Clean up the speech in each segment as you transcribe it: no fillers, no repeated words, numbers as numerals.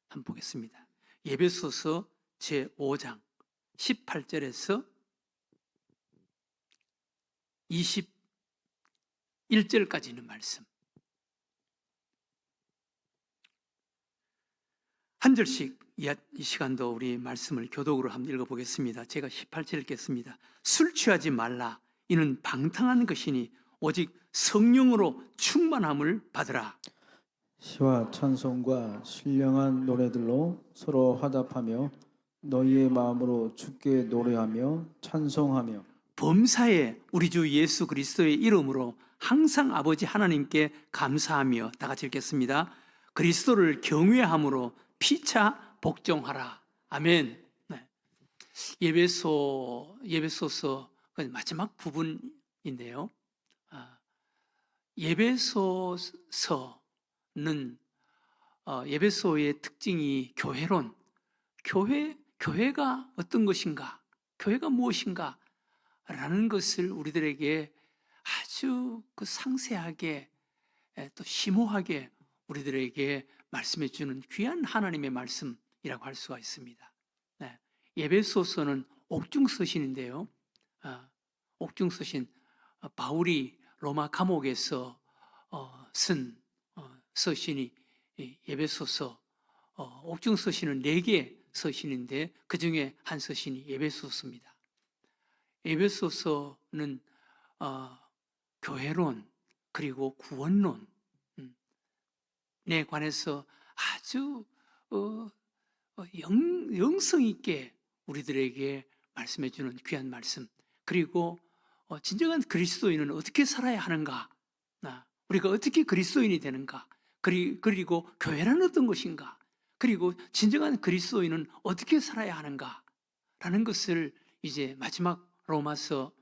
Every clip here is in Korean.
한번 보겠습니다. 에베소서 제5장 18절에서 21절까지 있는 말씀. 한 절씩 이 시간도 우리 말씀을 교독으로 한번 읽어보겠습니다. 제가 18절 읽겠습니다. 술 취하지 말라. 이는 방탕한 것이니 오직 성령으로 충만함을 받으라. 시와 찬송과 신령한 노래들로 서로 화답하며 너희의 마음으로 주께 노래하며 찬송하며 범사에 우리 주 예수 그리스도의 이름으로 항상 아버지 하나님께 감사하며, 다 같이 읽겠습니다. 그리스도를 경외함으로 피차 복종하라. 아멘. 네. 예배소서 마지막 부분인데요. 예배소서는 예배소의 특징이 교회론, 교회가 어떤 것인가, 교회가 무엇인가 라는 것을 우리들에게 아주 상세하게 또 심오하게 우리들에게 말씀해 주는 귀한 하나님의 말씀이라고 할 수가 있습니다. 네. 에베소서는 옥중서신인데요. 옥중서신, 바울이 로마 감옥에서 쓴 서신이 에베소서, 옥중서신은 4개 서신인데 그 중에 한 서신이 에베소서입니다. 에베소서는 교회론 그리고 구원론에 관해서 아주 영성 있게 우리들에게 말씀해 주는 귀한 말씀, 그리고 진정한 그리스도인은 어떻게 살아야 하는가, 우리가 어떻게 그리스도인이 되는가, 그리고 교회란 어떤 것인가, 그리고 진정한 그리스도인은 어떻게 살아야 하는가 라는 것을 이제 마지막 로마서,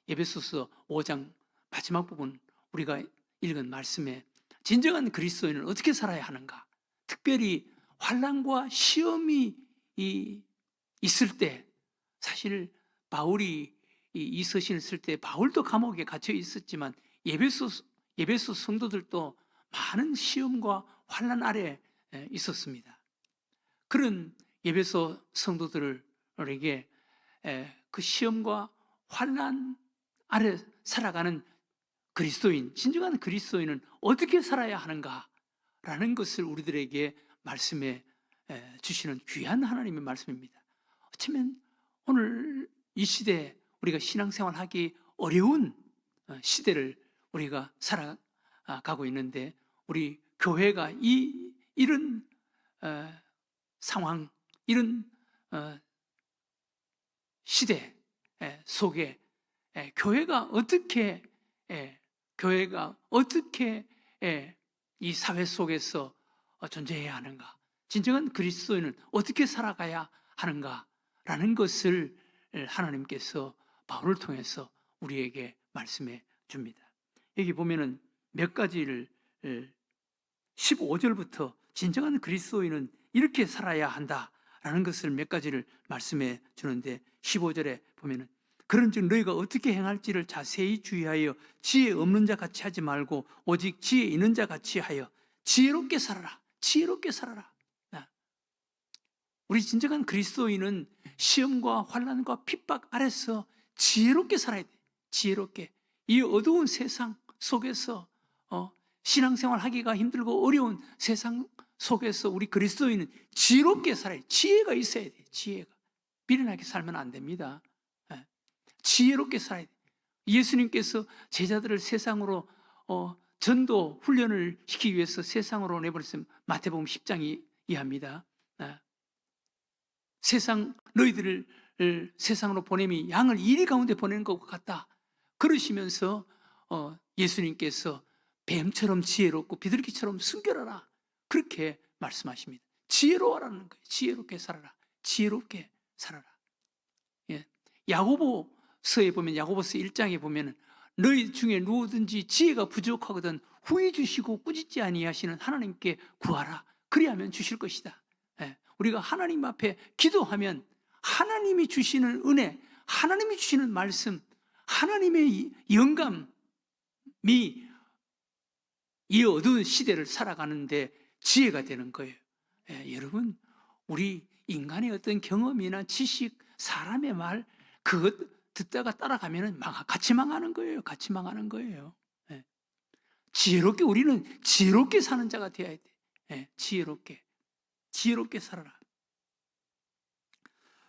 에베소서 5장 마지막 부분 우리가 읽은 말씀에 진정한 그리스도인은 어떻게 살아야 하는가, 특별히 환난과 시험이 있을 때, 사실 바울이 이 서신을 쓸 때 바울도 감옥에 갇혀 있었지만 에베소 성도들도 많은 시험과 환난 아래 있었습니다. 그런 에베소 성도들에게 그 시험과 환난 아래 살아가는 그리스도인, 진정한 그리스도인은 어떻게 살아야 하는가라는 것을 우리들에게 말씀해 주시는 귀한 하나님의 말씀입니다. 어쩌면 오늘 이 시대에 우리가 신앙생활하기 어려운 시대를 우리가 살아가고 있는데, 우리 교회가 이런 상황, 이런 시대 속에 교회가 어떻게 이 사회 속에서 존재해야 하는가, 진정한 그리스도인은 어떻게 살아가야 하는가라는 것을 하나님께서 바울을 통해서 우리에게 말씀해 줍니다. 여기 보면은 몇 가지를 15절부터 진정한 그리스도인은 이렇게 살아야 한다라는 것을 몇 가지를 말씀해 주는데, 15절에 보면은 그런즉 너희가 어떻게 행할지를 자세히 주의하여 지혜 없는 자 같이 하지 말고 오직 지혜 있는 자 같이 하여 지혜롭게 살아라. 지혜롭게 살아라. 우리 진정한 그리스도인은 시험과 환난과 핍박 아래서 지혜롭게 살아야 돼. 지혜롭게. 이 어두운 세상 속에서 신앙생활 하기가 힘들고 어려운 세상 속에서 우리 그리스도인은 지혜롭게 살아야 돼. 지혜가 있어야 돼. 지혜가. 미련하게 살면 안 됩니다. 지혜롭게 살아야 돼. 예수님께서 제자들을 세상으로 전도 훈련을 시키기 위해서 세상으로 내버렸으면 마태복음 10장이 이해합니다. 너희들을 세상으로 보내면 양을 이리 가운데 보내는 것 같다. 그러시면서 예수님께서 뱀처럼 지혜롭고 비둘기처럼 순결하라, 그렇게 말씀하십니다. 지혜로워라는 거예요. 지혜롭게 살아라. 지혜롭게 살아라. 예. 야고보서에 보면, 야고보서 1장에 보면 너희 중에 누구든지 지혜가 부족하거든 후히 주시고 꾸짖지 아니하시는 하나님께 구하라. 그리하면 주실 것이다. 우리가 하나님 앞에 기도하면 하나님이 주시는 은혜, 하나님이 주시는 말씀, 하나님의 영감이 이 어두운 시대를 살아가는데 지혜가 되는 거예요. 여러분, 우리 인간의 어떤 경험이나 지식, 사람의 말, 그것 듣다가 따라가면 같이 망하는 거예요. 같이 망하는 거예요. 지혜롭게, 우리는 지혜롭게 사는 자가 되어야 돼. 지혜롭게 살아라.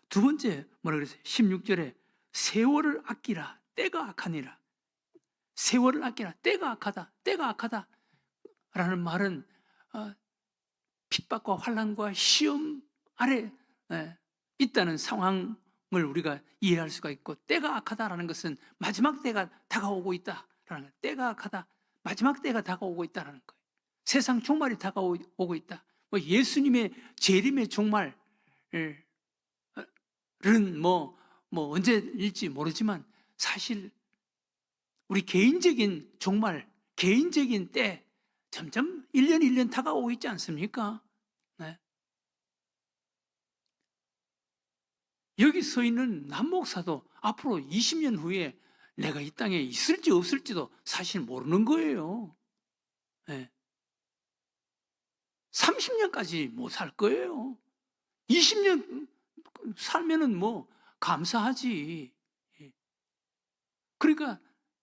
두 번째, 뭐라 그랬어요? 16절에 세월을 아끼라, 때가 악하니라. 세월을 아끼라, 때가 악하다, 때가 악하다 라는 말은 핍박과 환난과 시험 아래 있다는 상황을 우리가 이해할 수가 있고, 때가 악하다라는 것은 마지막 때가 다가오고 있다라는 거예요. 때가 악하다, 마지막 때가 다가오고 있다라는 거예요. 세상 종말이 다가오고 있다. 뭐 예수님의 재림의 종말은 뭐 언제일지 모르지만, 사실 우리 개인적인 종말, 개인적인 때 점점 1년 1년 다가오고 있지 않습니까? 네. 여기 서 있는 남 목사도 앞으로 20년 후에 내가 이 땅에 있을지 없을지도 사실 모르는 거예요. 네. 30년까지 못 살 거예요. 20년 살면은 뭐 감사하지. 그러니까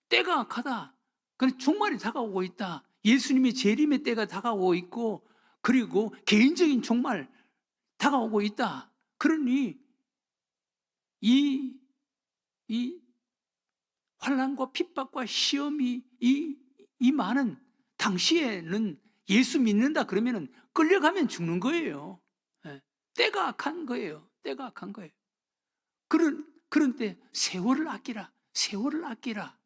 때가 악하다. 종말이 다가오고 있다. 예수님의 재림의 때가 다가오고 있고, 그리고 개인적인 종말 다가오고 있다. 그러니 이 환난과 핍박과 시험이 이 많은, 당시에는 예수 믿는다 그러면은 끌려가면 죽는 거예요. 때가 악한 거예요. 때가 악한 거예요. 그런 때 세월을 아끼라. 세월을 아끼라.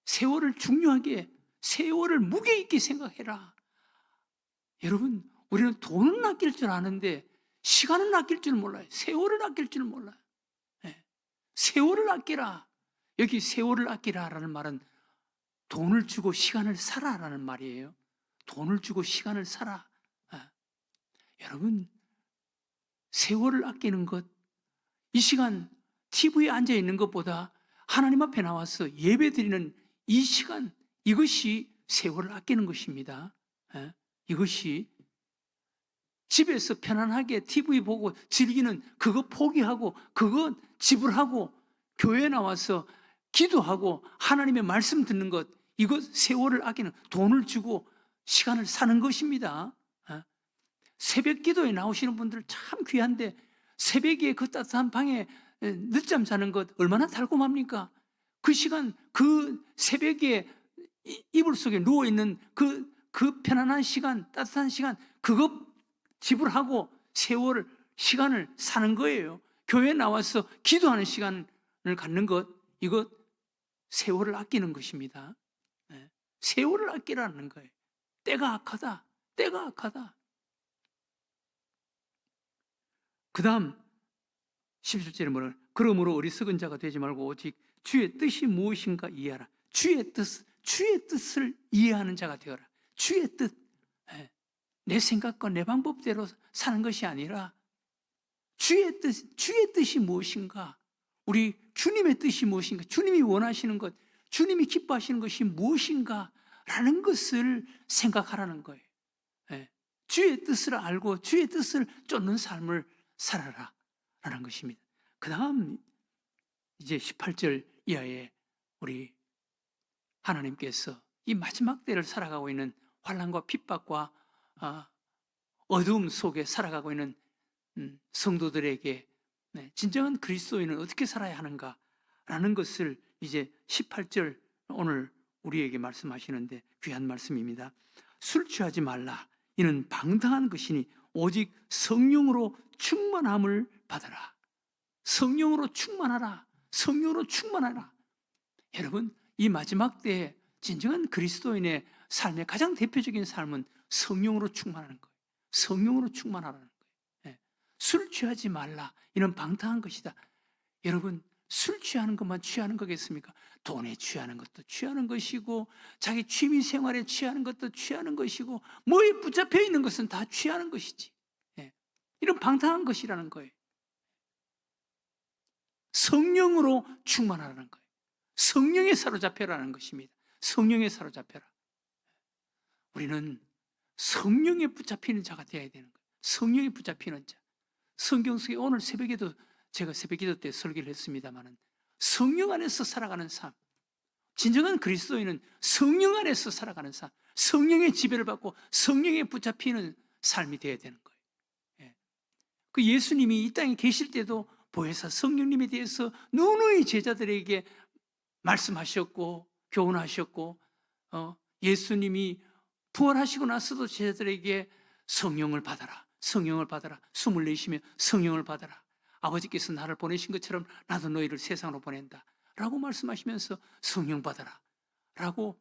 세월을 중요하게, 세월을 무게 있게 생각해라. 여러분, 우리는 돈은 아낄 줄 아는데 시간은 아낄 줄 몰라요. 세월을 아낄 줄 몰라요. 세월을 아끼라. 여기 세월을 아끼라라는 말은 돈을 주고 시간을 사라라는 말이에요. 돈을 주고 시간을 사라. 여러분, 세월을 아끼는 것, 이 시간 TV에 앉아 있는 것보다 하나님 앞에 나와서 예배 드리는 이 시간, 이것이 세월을 아끼는 것입니다. 이것이 집에서 편안하게 TV 보고 즐기는 그거 포기하고, 그거 지불하고, 교회에 나와서 기도하고 하나님의 말씀 듣는 것, 이것 세월을 아끼는, 돈을 주고 시간을 사는 것입니다. 새벽 기도에 나오시는 분들 참 귀한데, 새벽에 그 따뜻한 방에 늦잠 자는 것 얼마나 달콤합니까? 그 시간, 그 새벽에 이불 속에 누워있는 그 편안한 시간, 따뜻한 시간, 그거 지불하고 세월을, 시간을 사는 거예요. 교회에 나와서 기도하는 시간을 갖는 것, 이것 세월을 아끼는 것입니다. 세월을 아끼라는 거예요. 때가 악하다. 때가 악하다. 그 다음 17절에 뭐라 그래요? 그러므로 어리석은 자가 되지 말고 오직 주의 뜻이 무엇인가 이해하라. 주의 뜻을 이해하는 자가 되어라. 주의 뜻. 내 생각과 내 방법대로 사는 것이 아니라 주의 뜻이 무엇인가? 우리 주님의 뜻이 무엇인가? 주님이 원하시는 것, 주님이 기뻐하시는 것이 무엇인가? 라는 것을 생각하라는 거예요. 주의 뜻을 알고 주의 뜻을 쫓는 삶을 살아라 라는 것입니다. 그 다음 이제 18절 이하에 우리 하나님께서 이 마지막 때를 살아가고 있는 환난과 핍박과 어두움 속에 살아가고 있는 성도들에게 진정한 그리스도인은 어떻게 살아야 하는가라는 것을 이제 18절 오늘 우리에게 말씀하시는데 귀한 말씀입니다. 술 취하지 말라. 이는 방탕한 것이니 오직 성령으로 충만함을 받아라. 성령으로 충만하라. 성령으로 충만하라. 여러분, 이 마지막 때에 진정한 그리스도인의 삶의 가장 대표적인 삶은 성령으로 충만하는 거예요. 성령으로 충만하라는 거예요. 술 취하지 말라. 이는 방탕한 것이다. 여러분, 술 취하는 것만 취하는 거겠습니까? 돈에 취하는 것도 취하는 것이고, 자기 취미 생활에 취하는 것도 취하는 것이고, 뭐에 붙잡혀 있는 것은 다 취하는 것이지. 이런 방탕한 것이라는 거예요. 성령으로 충만하라는 거예요. 성령에 사로잡혀라는 것입니다. 성령에 사로잡혀라. 우리는 성령에 붙잡히는 자가 되어야 되는 거예요. 성령에 붙잡히는 자. 성경 속에 오늘 새벽에도 제가 새벽 기도 때 설교를 했습니다마는 성령 안에서 살아가는 삶. 진정한 그리스도인은 성령 안에서 살아가는 삶. 성령의 지배를 받고 성령에 붙잡히는 삶이 되어야 되는 거예요. 그 예수님이 이 땅에 계실 때도 보혜사 성령님에 대해서 누누이 제자들에게 말씀하셨고 교훈하셨고, 예수님이 부활하시고 나서도 제자들에게 성령을 받아라, 성령을 받아라, 숨을 내쉬며 성령을 받아라, 아버지께서 나를 보내신 것처럼 나도 너희를 세상으로 보낸다 라고 말씀하시면서 성령 받아라 라고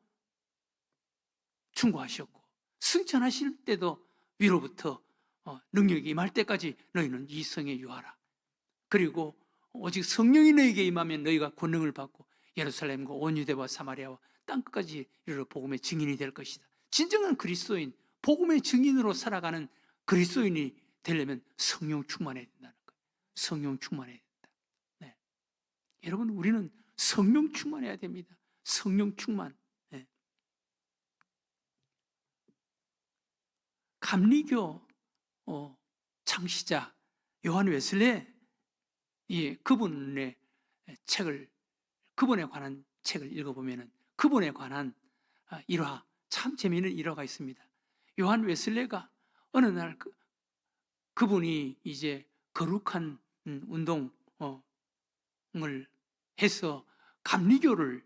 충고하셨고, 승천하실 때도 위로부터 능력이 임할 때까지 너희는 이 성에 유하라. 그리고 오직 성령이 너희에게 임하면 너희가 권능을 받고 예루살렘과 온 유대와 사마리아와 땅끝까지 이르러 복음의 증인이 될 것이다. 진정한 그리스도인, 복음의 증인으로 살아가는 그리스도인이 되려면 성령 충만해야 된다는 거예요. 성령 충만해야 된다. 네. 여러분, 우리는 성령 충만해야 됩니다. 성령 충만. 네. 감리교 창시자 요한 웨슬레, 그분의 책을, 그분에 관한 책을 읽어보면 그분에 관한 일화, 참 재미있는 일화가 있습니다. 요한 웨슬레가 어느 날 그분이 이제 거룩한 운동을 해서 감리교를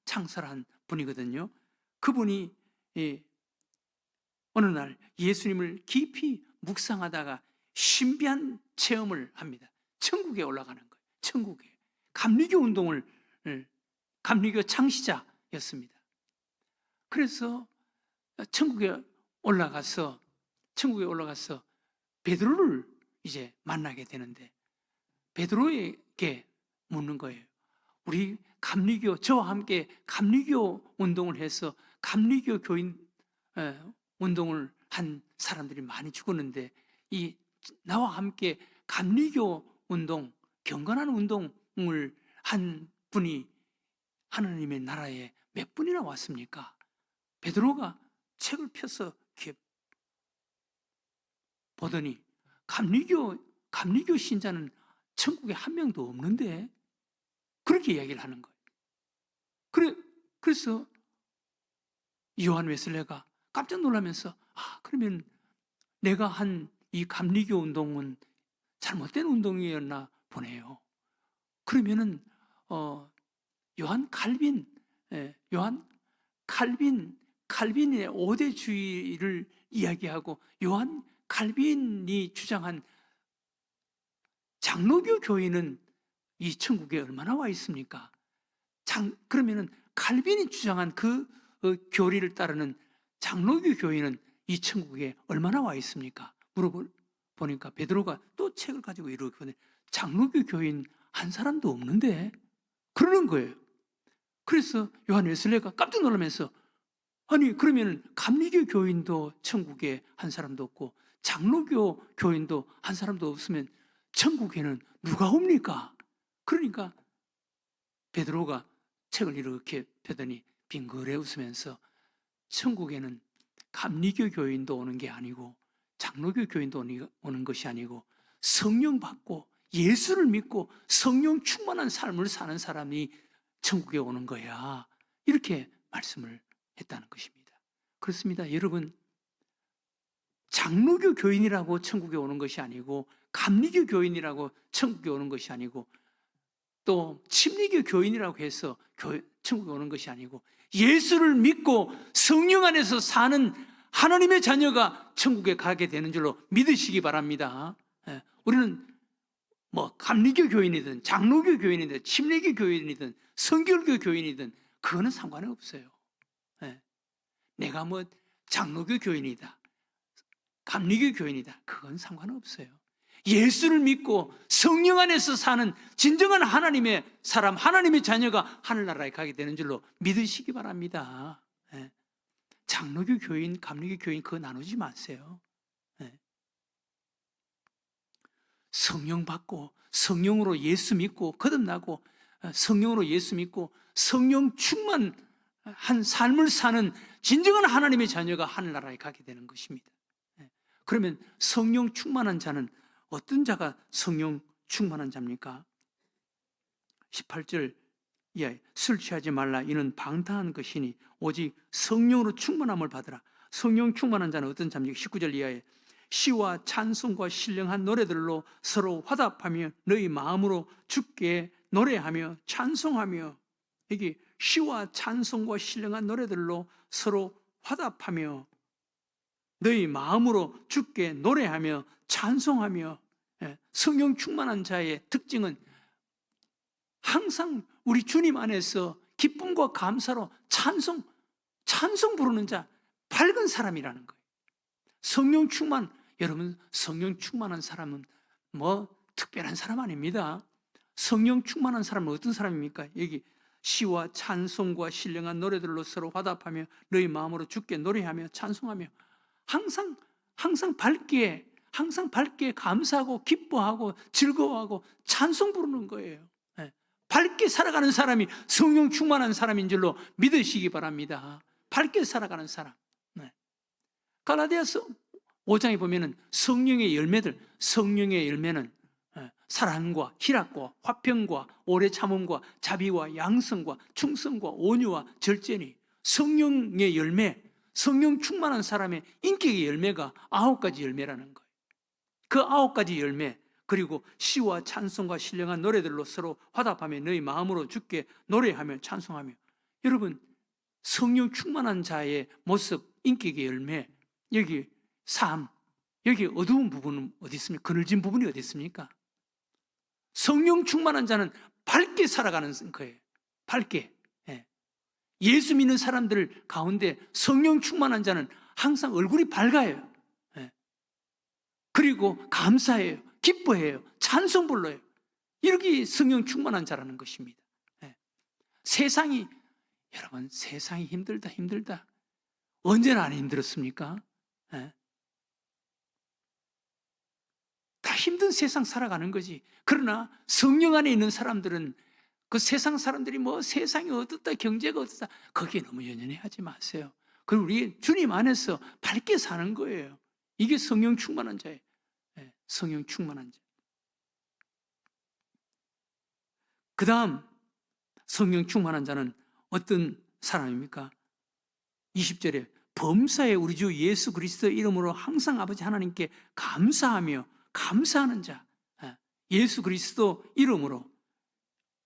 창설한 분이거든요. 그분이 어느 날 예수님을 깊이 묵상하다가 신비한 체험을 합니다. 천국에 올라가는 거예요. 천국에. 감리교 창시자였습니다. 그래서 천국에 올라가서 베드로를 이제 만나게 되는데, 베드로에게 묻는 거예요. 우리 감리교, 저와 함께 감리교 운동을 해서 감리교 교인 운동을 한 사람들이 많이 죽었는데, 나와 함께 감리교 운동, 경건한 운동을 한 분이 하나님의 나라에 몇 분이나 왔습니까? 베드로가 책을 펴서 이렇게 보더니 감리교 신자는 천국에 한 명도 없는데, 그렇게 이야기를 하는 거예요. 그래서 요한 웨슬레가 깜짝 놀라면서, 그러면 내가 한 이 감리교 운동은 잘못된 운동이었나 보네요. 그러면은 요한 칼빈의 5대주의를 이야기하고 요한 칼빈이 주장한 장로교 교인은 이 천국에 얼마나 와 있습니까? 그러면은 칼빈이 주장한 그 교리를 따르는 장로교 교인은 이 천국에 얼마나 와 있습니까? 물어보니까 베드로가 또 책을 가지고 이렇게 보내, 장로교 교인 한 사람도 없는데, 그러는 거예요. 그래서 요한 웨슬레가 깜짝 놀라면서, 아니 그러면 감리교 교인도 천국에 한 사람도 없고 장로교 교인도 한 사람도 없으면 천국에는 누가 옵니까? 그러니까 베드로가 책을 이렇게 펴더니 빙그레 웃으면서, 천국에는 감리교 교인도 오는 게 아니고 장로교 교인도 오는 것이 아니고 성령 받고 예수를 믿고 성령 충만한 삶을 사는 사람이 천국에 오는 거야. 이렇게 말씀을 했다는 것입니다. 그렇습니다. 여러분, 장로교 교인이라고 천국에 오는 것이 아니고 감리교 교인이라고 천국에 오는 것이 아니고 또 침례교 교인이라고 해서 천국에 오는 것이 아니고 예수를 믿고 성령 안에서 사는 하나님의 자녀가 천국에 가게 되는 줄로 믿으시기 바랍니다. 우리는 감리교 교인이든 장로교 교인이든 침례교 교인이든 성결교 교인이든 그거는 상관이 없어요. 내가 장로교 교인이다, 감리교 교인이다, 그건 상관없어요. 예수를 믿고 성령 안에서 사는 진정한 하나님의 사람, 하나님의 자녀가 하늘나라에 가게 되는 줄로 믿으시기 바랍니다. 장로교 교인, 감리교 교인 그거 나누지 마세요. 성령 받고 성령으로 예수 믿고 거듭나고 성령으로 예수 믿고 성령 충만 한 삶을 사는 진정한 하나님의 자녀가 하늘나라에 가게 되는 것입니다. 그러면 성령 충만한 자는 어떤 자가 성령 충만한 자입니까? 18절 이하에 술 취하지 말라 이는 방탕한 것이니 오직 성령으로 충만함을 받으라. 성령 충만한 자는 어떤 자입니까? 19절 이하에 시와 찬송과 신령한 노래들로 서로 화답하며 너희 마음으로 주께 노래하며 찬송하며, 여기 시와 찬송과 신령한 노래들로 서로 화답하며 너희 마음으로 주께 노래하며 찬송하며. 성령 충만한 자의 특징은 항상 우리 주님 안에서 기쁨과 감사로 찬송 부르는 자, 밝은 사람이라는 거예요. 성령 충만, 여러분 성령 충만한 사람은 뭐 특별한 사람 아닙니다. 성령 충만한 사람은 어떤 사람입니까? 여기 시와 찬송과 신령한 노래들로 서로 화답하며 너희 마음으로 주께 노래하며 찬송하며, 항상 밝게 감사하고 기뻐하고 즐거워하고 찬송 부르는 거예요. 밝게 살아가는 사람이 성령 충만한 사람인 줄로 믿으시기 바랍니다. 밝게 살아가는 사람. 갈라디아서 5장에 보면은 성령의 열매는 사랑과 희락과 화평과 오래 참음과 자비와 양성과 충성과 온유와 절제니, 성령의 열매, 성령 충만한 사람의 인격의 열매가 9가지 열매라는 거예요. 그 9가지 열매, 그리고 시와 찬송과 신령한 노래들로 서로 화답하며 너희 마음으로 주께 노래하며 찬송하며. 여러분 성령 충만한 자의 모습, 인격의 열매, 여기 삶, 여기 어두운 부분은 어디 있습니까? 그늘진 부분이 어디 있습니까? 성령 충만한 자는 밝게 살아가는 거예요. 밝게. 예수 믿는 사람들 가운데 성령 충만한 자는 항상 얼굴이 밝아요. 그리고 감사해요, 기뻐해요, 찬송 불러요. 이렇게 성령 충만한 자라는 것입니다. 여러분 세상이 힘들다. 언제나 안 힘들었습니까? 다 힘든 세상 살아가는 거지. 그러나 성령 안에 있는 사람들은 그 세상 사람들이 뭐 세상이 어떻다, 경제가 어떻다, 거기에 너무 연연해하지 마세요. 그리고 우리 주님 안에서 밝게 사는 거예요. 이게 성령 충만한 자예요. 성령 충만한 자. 그 다음 성령 충만한 자는 어떤 사람입니까? 20절에 범사에 우리 주 예수 그리스도 이름으로 항상 아버지 하나님께 감사하며, 감사하는 자. 예수 그리스도 이름으로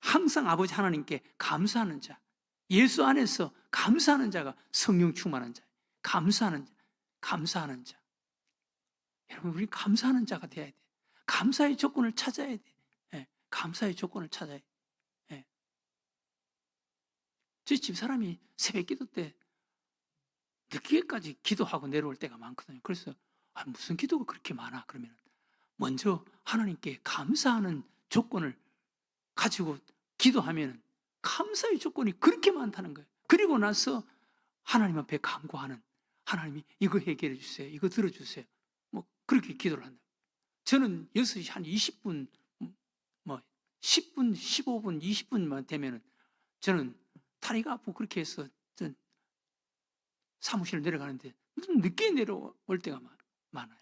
항상 아버지 하나님께 감사하는 자. 예수 안에서 감사하는 자가 성령 충만한 자. 감사하는 자. 여러분 우리 감사하는 자가 돼야 돼. 감사의 조건을 찾아야 돼. 감사의 조건을 찾아야 돼. 제 집사람이 새벽 기도 때 늦게까지 기도하고 내려올 때가 많거든요. 그래서 무슨 기도가 그렇게 많아? 그러면 먼저 하나님께 감사하는 조건을 가지고 기도하면 감사의 조건이 그렇게 많다는 거예요. 그리고 나서 하나님 앞에 간구하는, 하나님이 이거 해결해 주세요, 이거 들어주세요, 뭐 그렇게 기도를 한다. 저는 6시 한 20분, 뭐 10분, 15분, 20분만 되면 저는 다리가 아프고 그렇게 해서 사무실 내려가는데 늦게 내려올 때가 많아요.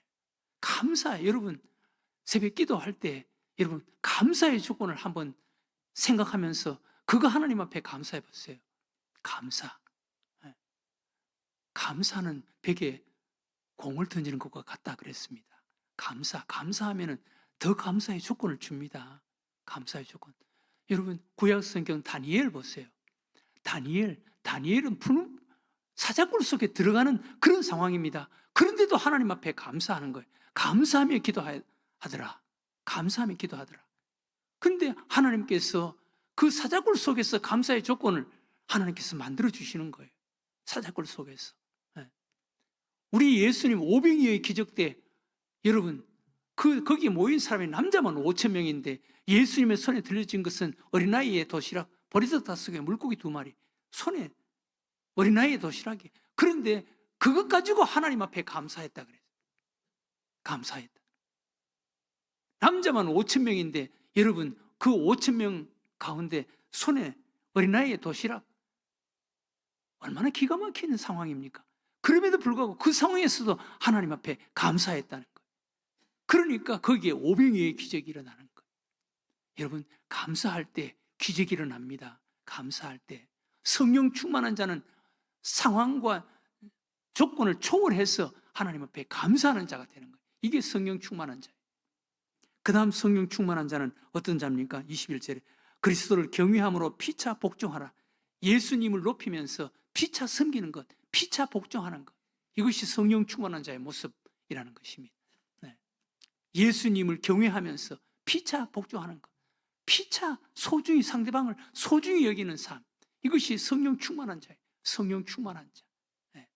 감사, 여러분 새벽 기도할 때 여러분 감사의 조건을 한번 생각하면서 그거 하나님 앞에 감사해 보세요. 감사. 감사는 벽에 공을 던지는 것과 같다 그랬습니다. 감사하면은 더 감사의 조건을 줍니다. 감사의 조건. 여러분 구약 성경 다니엘 보세요. 다니엘은 푸른 사자굴 속에 들어가는 그런 상황입니다. 그런데도 하나님 앞에 감사하는 거예요. 감사하며 기도하더라. 그런데 하나님께서 그 사자굴 속에서 감사의 조건을 하나님께서 만들어 주시는 거예요. 사자굴 속에서. 우리 예수님 오병이어의 기적 때 여러분 거기에 모인 사람이 남자만 5,000명인데 예수님의 손에 들려진 것은 어린아이의 도시락, 보리떡 5개, 물고기 2마리, 손에 어린아이의 도시락이. 그런데 그것 가지고 하나님 앞에 감사했다 그래요. 감사했다. 남자만 5,000명인데 여러분 그 5,000명 가운데 손에 어린아이의 도시락, 얼마나 기가 막히는 상황입니까? 그럼에도 불구하고 그 상황에서도 하나님 앞에 감사했다는 거예요. 그러니까 거기에 오병이어의 기적이 일어나는 거예요. 여러분, 감사할 때 기적이 일어납니다. 감사할 때 성령 충만한 자는 상황과 조건을 초월해서 하나님 앞에 감사하는 자가 되는 거예요. 이게 성령 충만한 자예요. 그 다음 성령 충만한 자는 어떤 자입니까? 21절에 그리스도를 경외함으로 피차 복종하라. 예수님을 높이면서 피차 섬기는 것, 피차 복종하는 것, 이것이 성령 충만한 자의 모습이라는 것입니다. 네. 예수님을 경외하면서 피차 복종하는 것, 피차 소중히 상대방을 소중히 여기는 삶, 이것이 성령 충만한 자예요. 성령 충만한 자. 네.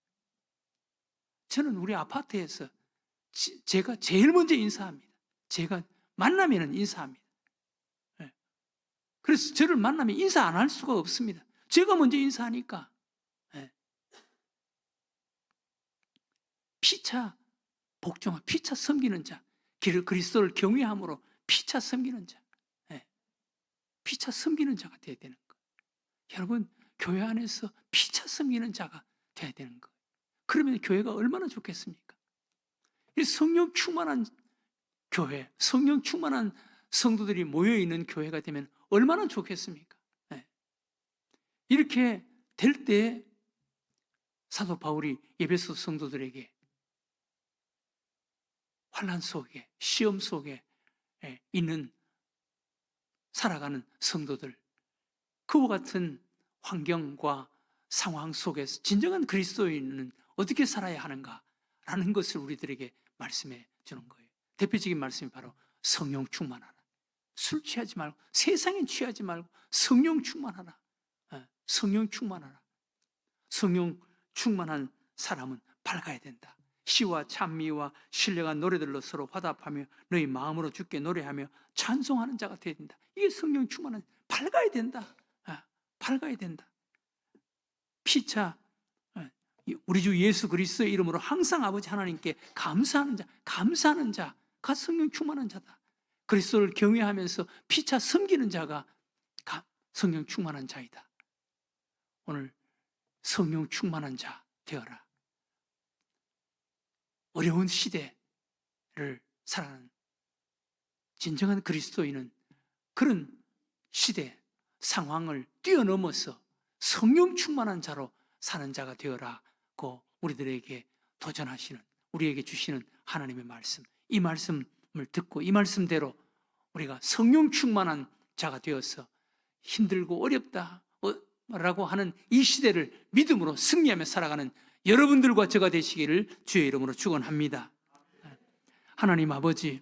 저는 우리 아파트에서 제가 제일 먼저 인사합니다. 제가 만나면 인사합니다. 네. 그래서 저를 만나면 인사 안 할 수가 없습니다. 제가 먼저 인사하니까. 네. 피차 복종하, 피차 섬기는 자, 그리스도를 경외함으로 피차 섬기는 자, 네. 피차 섬기는 자가 되어야 되는 거예요. 여러분, 교회 안에서 피차 섬기는 자가 되어야 되는 거예요. 그러면 교회가 얼마나 좋겠습니까? 이 성령 충만한 교회, 성령 충만한 성도들이 모여있는 교회가 되면 얼마나 좋겠습니까? 네. 이렇게 될 때 사도 바울이 에베소 성도들에게 환난 속에, 시험 속에 있는 살아가는 성도들, 그와 같은 환경과 상황 속에서 진정한 그리스도인은 어떻게 살아야 하는가라는 것을 우리들에게 말씀해 주는 거예요. 대표적인 말씀이 바로 성령 충만하라. 술 취하지 말고, 세상에 취하지 말고 성령 충만하라. 성령 충만하라. 성령 충만한 사람은 밝아야 된다. 시와 찬미와 신령한 노래들로 서로 화답하며 너희 마음으로 주께 노래하며 찬송하는 자가 되어야 된다. 이게 성령 충만한, 밝아야 된다. 밝아야 된다. 피차 우리 주 예수 그리스도의 이름으로 항상 아버지 하나님께 감사하는 자, 감사하는 자가 성령 충만한 자다. 그리스도를 경외하면서 피차 섬기는 자가 성령 충만한 자이다. 오늘 성령 충만한 자 되어라. 어려운 시대를 살아가는 진정한 그리스도인은 그런 시대, 상황을 뛰어넘어서 성령 충만한 자로 사는 자가 되어라고 우리들에게 도전하시는, 우리에게 주시는 하나님의 말씀, 이 말씀을 듣고 이 말씀대로 우리가 성령 충만한 자가 되어서 힘들고 어렵다 라고 하는 이 시대를 믿음으로 승리하며 살아가는 여러분들과 저가 되시기를 주의 이름으로 축원합니다. 하나님 아버지,